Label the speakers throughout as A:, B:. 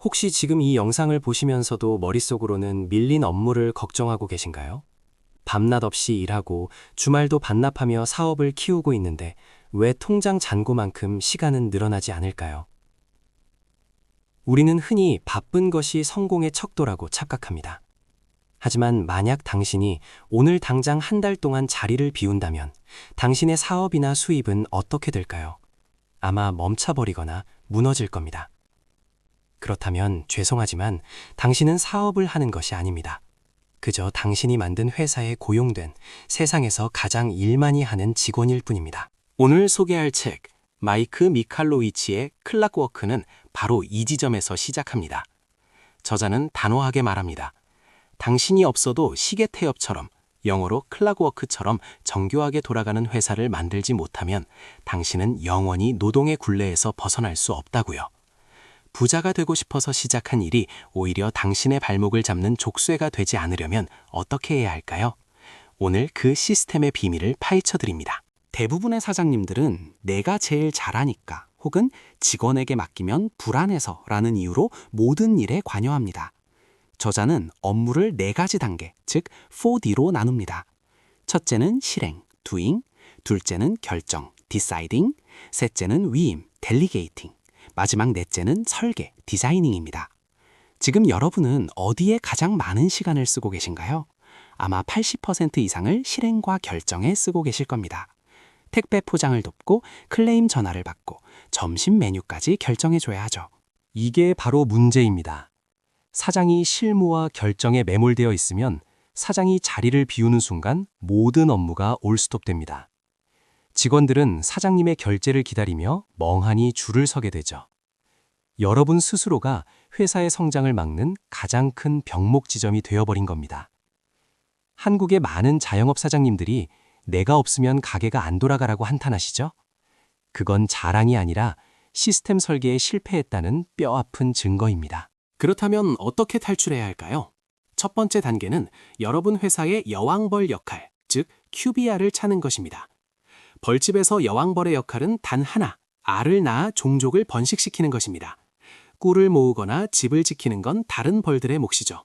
A: 혹시 지금 이 영상을 보시면서도 머릿속으로는 밀린 업무를 걱정하고 계신가요? 밤낮 없이 일하고 주말도 반납하며 사업을 키우고 있는데 왜 통장 잔고만큼 시간은 늘어나지 않을까요? 우리는 흔히 바쁜 것이 성공의 척도라고 착각합니다. 하지만 만약 당신이 오늘 당장 한 달 동안 자리를 비운다면 당신의 사업이나 수입은 어떻게 될까요? 아마 멈춰버리거나 무너질 겁니다. 그렇다면 죄송하지만 당신은 사업을 하는 것이 아닙니다. 그저 당신이 만든 회사에 고용된 세상에서 가장 일 많이 하는 직원일 뿐입니다. 오늘 소개할 책 마이크 미칼로위치의 클락워크는 바로 이 지점에서 시작합니다. 저자는 단호하게 말합니다. 당신이 없어도 시계 태엽처럼, 영어로 클락워크처럼 정교하게 돌아가는 회사를 만들지 못하면 당신은 영원히 노동의 굴레에서 벗어날 수 없다고요. 부자가 되고 싶어서 시작한 일이 오히려 당신의 발목을 잡는 족쇄가 되지 않으려면 어떻게 해야 할까요? 오늘 그 시스템의 비밀을 파헤쳐 드립니다. 대부분의 사장님들은 내가 제일 잘하니까 혹은 직원에게 맡기면 불안해서라는 이유로 모든 일에 관여합니다. 저자는 업무를 4가지 단계, 즉 4D로 나눕니다. 첫째는 실행, doing, 둘째는 결정, deciding, 셋째는 위임, delegating, 마지막 넷째는 설계, 디자이닝입니다. 지금 여러분은 어디에 가장 많은 시간을 쓰고 계신가요? 아마 80% 이상을 실행과 결정에 쓰고 계실 겁니다. 택배 포장을 돕고 클레임 전화를 받고 점심 메뉴까지 결정해줘야 하죠. 이게 바로 문제입니다. 사장이 실무와 결정에 매몰되어 있으면 사장이 자리를 비우는 순간 모든 업무가 올스톱됩니다. 직원들은 사장님의 결제를 기다리며 멍하니 줄을 서게 되죠. 여러분 스스로가 회사의 성장을 막는 가장 큰 병목 지점이 되어버린 겁니다. 한국의 많은 자영업 사장님들이 내가 없으면 가게가 안 돌아가라고 한탄하시죠? 그건 자랑이 아니라 시스템 설계에 실패했다는 뼈아픈 증거입니다. 그렇다면 어떻게 탈출해야 할까요? 첫 번째 단계는 여러분 회사의 여왕벌 역할, 즉 QBR을 찾는 것입니다. 벌집에서 여왕벌의 역할은 단 하나, 알을 낳아 종족을 번식시키는 것입니다. 꿀을 모으거나 집을 지키는 건 다른 벌들의 몫이죠.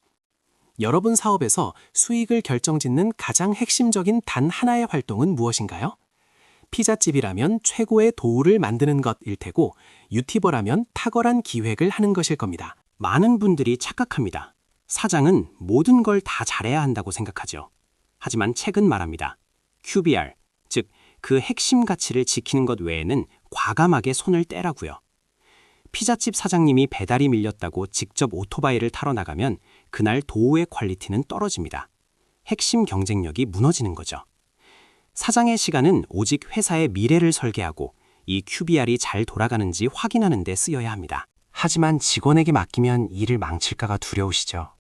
A: 여러분 사업에서 수익을 결정짓는 가장 핵심적인 단 하나의 활동은 무엇인가요? 피자집이라면 최고의 도우를 만드는 것일 테고 유튜버라면 탁월한 기획을 하는 것일 겁니다. 많은 분들이 착각합니다. 사장은 모든 걸 다 잘해야 한다고 생각하죠. 하지만 책은 말합니다. QBR, 즉 그 핵심 가치를 지키는 것 외에는 과감하게 손을 떼라고요. 피자집 사장님이 배달이 밀렸다고 직접 오토바이를 타러 나가면 그날 도우의 퀄리티는 떨어집니다. 핵심 경쟁력이 무너지는 거죠. 사장의 시간은 오직 회사의 미래를 설계하고 이 QBR이 잘 돌아가는지 확인하는 데 쓰여야 합니다. 하지만 직원에게 맡기면 일을 망칠까가 두려우시죠?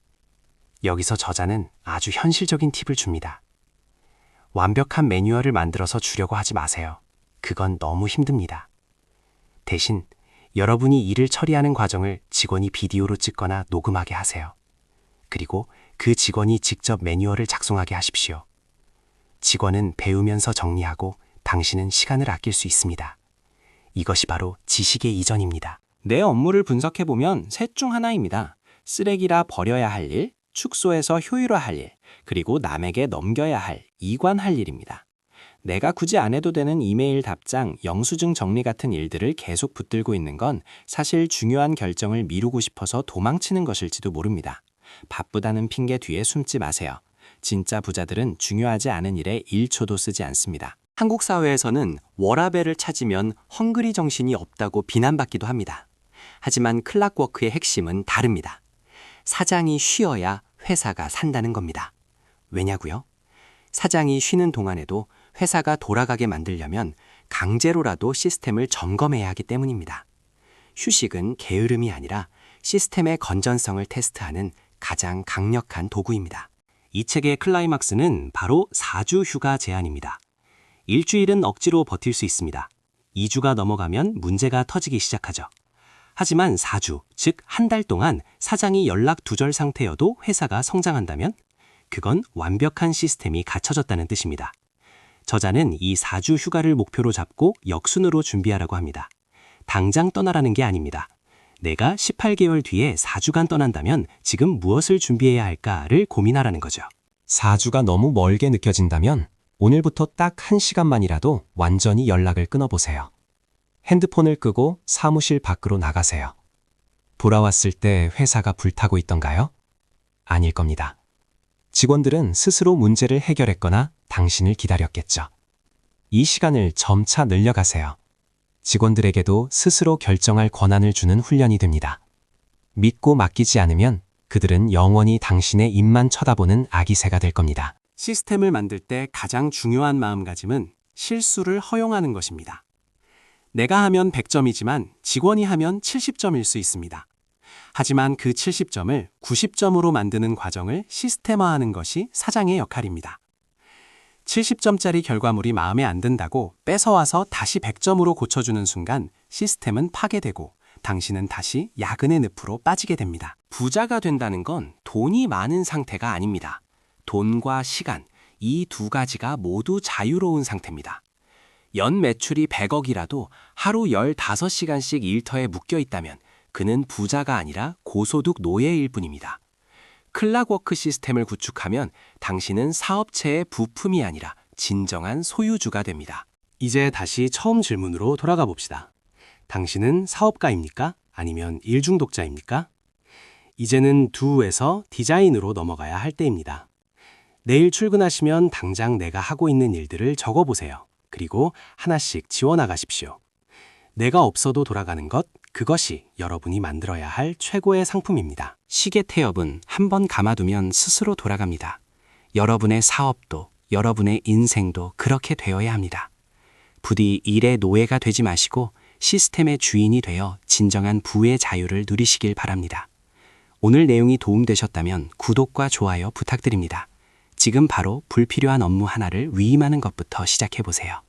A: 여기서 저자는 아주 현실적인 팁을 줍니다. 완벽한 매뉴얼을 만들어서 주려고 하지 마세요. 그건 너무 힘듭니다. 대신 여러분이 일을 처리하는 과정을 직원이 비디오로 찍거나 녹음하게 하세요. 그리고 그 직원이 직접 매뉴얼을 작성하게 하십시오. 직원은 배우면서 정리하고 당신은 시간을 아낄 수 있습니다. 이것이 바로 지식의 이전입니다. 내 업무를 분석해보면 셋 중 하나입니다. 쓰레기라 버려야 할 일, 축소해서 효율화할 일, 그리고 남에게 넘겨야 할, 이관할 일입니다. 내가 굳이 안 해도 되는 이메일 답장, 영수증 정리 같은 일들을 계속 붙들고 있는 건 사실 중요한 결정을 미루고 싶어서 도망치는 것일지도 모릅니다. 바쁘다는 핑계 뒤에 숨지 마세요. 진짜 부자들은 중요하지 않은 일에 1초도 쓰지 않습니다. 한국 사회에서는 워라밸을 찾으면 헝그리 정신이 없다고 비난받기도 합니다. 하지만 클락워크의 핵심은 다릅니다. 사장이 쉬어야 회사가 산다는 겁니다. 왜냐고요? 사장이 쉬는 동안에도 회사가 돌아가게 만들려면 강제로라도 시스템을 점검해야 하기 때문입니다. 휴식은 게으름이 아니라 시스템의 건전성을 테스트하는 가장 강력한 도구입니다. 이 책의 클라이막스는 바로 4주 휴가 제한입니다. 일주일은 억지로 버틸 수 있습니다. 2주가 넘어가면 문제가 터지기 시작하죠. 하지만 4주, 즉 한 달 동안 사장이 연락 두절 상태여도 회사가 성장한다면 그건 완벽한 시스템이 갖춰졌다는 뜻입니다. 저자는 이 4주 휴가를 목표로 잡고 역순으로 준비하라고 합니다. 당장 떠나라는 게 아닙니다. 내가 18개월 뒤에 4주간 떠난다면 지금 무엇을 준비해야 할까를 고민하라는 거죠.
B: 4주가 너무 멀게 느껴진다면 오늘부터 딱 1시간만이라도 완전히 연락을 끊어보세요. 핸드폰을 끄고 사무실 밖으로 나가세요. 돌아왔을 때 회사가 불타고 있던가요? 아닐 겁니다. 직원들은 스스로 문제를 해결했거나 당신을 기다렸겠죠. 이 시간을 점차 늘려가세요. 직원들에게도 스스로 결정할 권한을 주는 훈련이 됩니다. 믿고 맡기지 않으면 그들은 영원히 당신의 입만 쳐다보는 아기새가 될 겁니다.
A: 시스템을 만들 때 가장 중요한 마음가짐은 실수를 허용하는 것입니다. 내가 하면 100점이지만 직원이 하면 70점일 수 있습니다. 하지만 그 70점을 90점으로 만드는 과정을 시스템화하는 것이 사장의 역할입니다. 70점짜리 결과물이 마음에 안 든다고 뺏어와서 다시 100점으로 고쳐주는 순간 시스템은 파괴되고 당신은 다시 야근의 늪으로 빠지게 됩니다. 부자가 된다는 건 돈이 많은 상태가 아닙니다. 돈과 시간, 이 두 가지가 모두 자유로운 상태입니다. 연 매출이 100억이라도 하루 15시간씩 일터에 묶여 있다면 그는 부자가 아니라 고소득 노예일 뿐입니다. 클락워크 시스템을 구축하면 당신은 사업체의 부품이 아니라 진정한 소유주가 됩니다. 이제 다시 처음 질문으로 돌아가 봅시다. 당신은 사업가입니까? 아니면 일중독자입니까? 이제는 do에서 디자인으로 넘어가야 할 때입니다. 내일 출근하시면 당장 내가 하고 있는 일들을 적어보세요. 그리고 하나씩 지워나가십시오. 내가 없어도 돌아가는 것, 그것이 여러분이 만들어야 할 최고의 상품입니다. 시계 태엽은 한 번 감아두면 스스로 돌아갑니다. 여러분의 사업도, 여러분의 인생도 그렇게 되어야 합니다. 부디 일의 노예가 되지 마시고 시스템의 주인이 되어 진정한 부의 자유를 누리시길 바랍니다. 오늘 내용이 도움되셨다면 구독과 좋아요 부탁드립니다. 지금 바로 불필요한 업무 하나를 위임하는 것부터 시작해보세요.